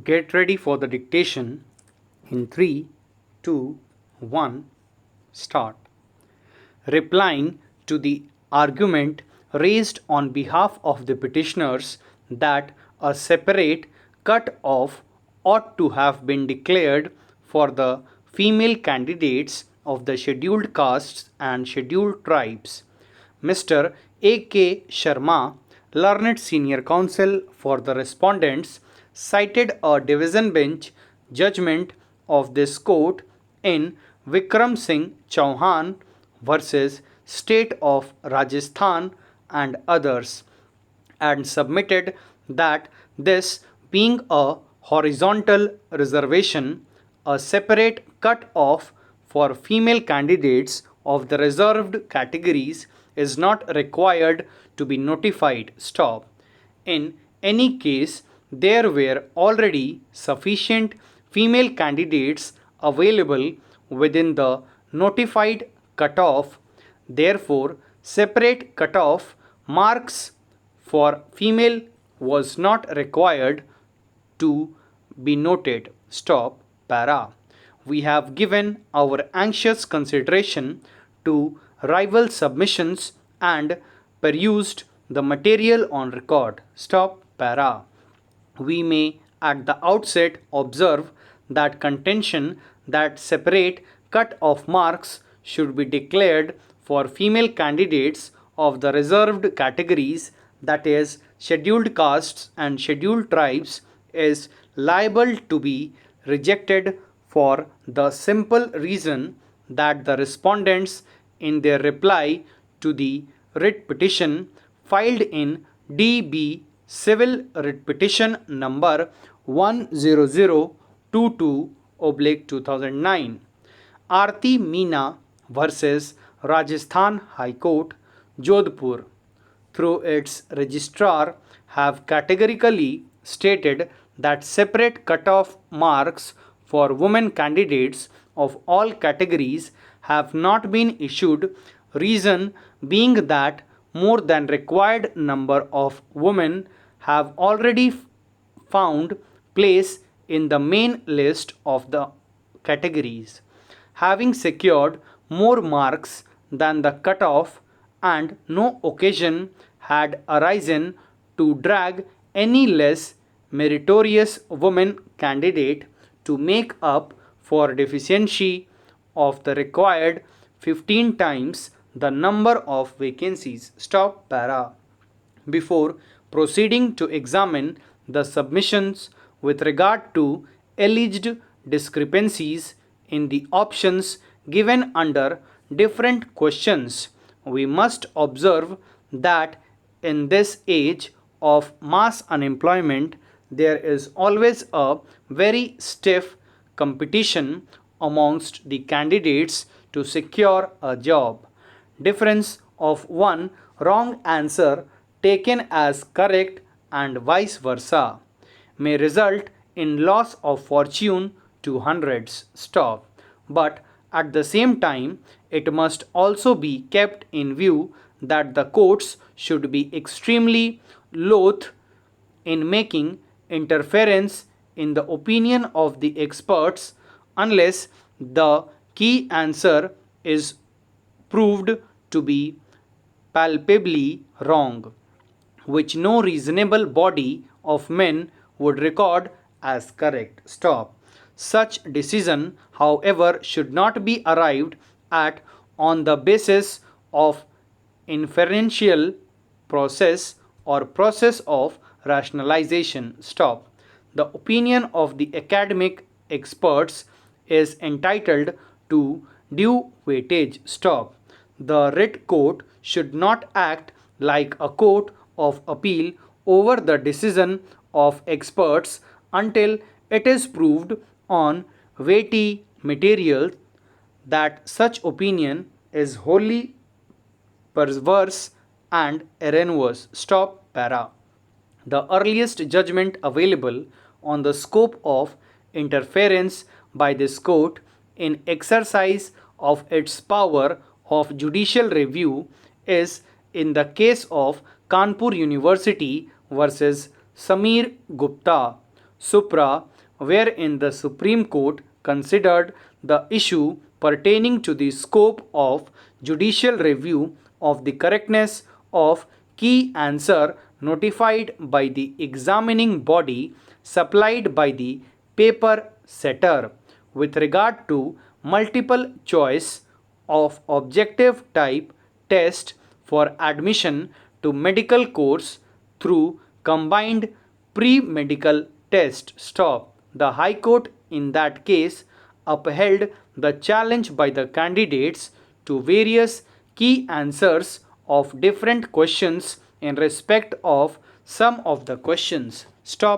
Get ready for the dictation in 3, 2, 1, start. Replying to the argument raised on behalf of the petitioners that a separate cut-off ought to have been declared for the female candidates of the scheduled castes and scheduled tribes. Mr. A. K. Sharma, learned senior counsel for the respondents, cited a division bench judgment of this court in Vikram Singh Chauhan versus State of Rajasthan and others, and submitted that this being a horizontal reservation, a separate cut off for female candidates of the reserved categories is not required to be notified. Stop. In any case, there were already sufficient female candidates available within the notified cutoff. Therefore, separate cutoff marks for female was not required to be noted. Stop. Para. We have given our anxious consideration to rival submissions and perused the material on record. Stop. Para. We may at the outset observe that contention that separate cut-off marks should be declared for female candidates of the reserved categories, that is, scheduled castes and scheduled tribes, is liable to be rejected for the simple reason that the respondents, in their reply to the writ petition filed in DB Civil Writ Petition number 10022/2009, Aarti Meena versus Rajasthan High Court, Jodhpur, through its registrar, have categorically stated that separate cutoff marks for women candidates of all categories have not been issued, reason being that more than required number of women have already found place in the main list of the categories, having secured more marks than the cutoff, and no occasion had arisen to drag any less meritorious woman candidate to make up for deficiency of the required 15 times the number of vacancies. Stop. Para. Before proceeding to examine the submissions with regard to alleged discrepancies in the options given under different questions, we must observe that in this age of mass unemployment, there is always a very stiff competition amongst the candidates to secure a job. Difference of one wrong answer taken as correct and vice versa may result in loss of fortune to hundreds. Stop. But at the same time, it must also be kept in view that the courts should be extremely loath in making interference in the opinion of the experts unless the key answer is proved to be palpably wrong, which no reasonable body of men would record as correct. Stop. Such decision, however, should not be arrived at on the basis of inferential process or process of rationalization. Stop. The opinion of the academic experts is entitled to due weightage. Stop. The writ court should not act like a court of appeal over the decision of experts until it is proved on weighty material that such opinion is wholly perverse and erroneous. Stop. Para. The earliest judgment available on the scope of interference by this court in exercise of its power of judicial review is in the case of Kanpur University versus Samir Gupta, supra, wherein the Supreme Court considered the issue pertaining to the scope of judicial review of the correctness of key answer notified by the examining body supplied by the paper setter with regard to multiple choice of objective type test for admission to medical course through combined pre-medical test. Stop. The High Court in that case upheld the challenge by the candidates to various key answers of different questions in respect of some of the questions. Stop.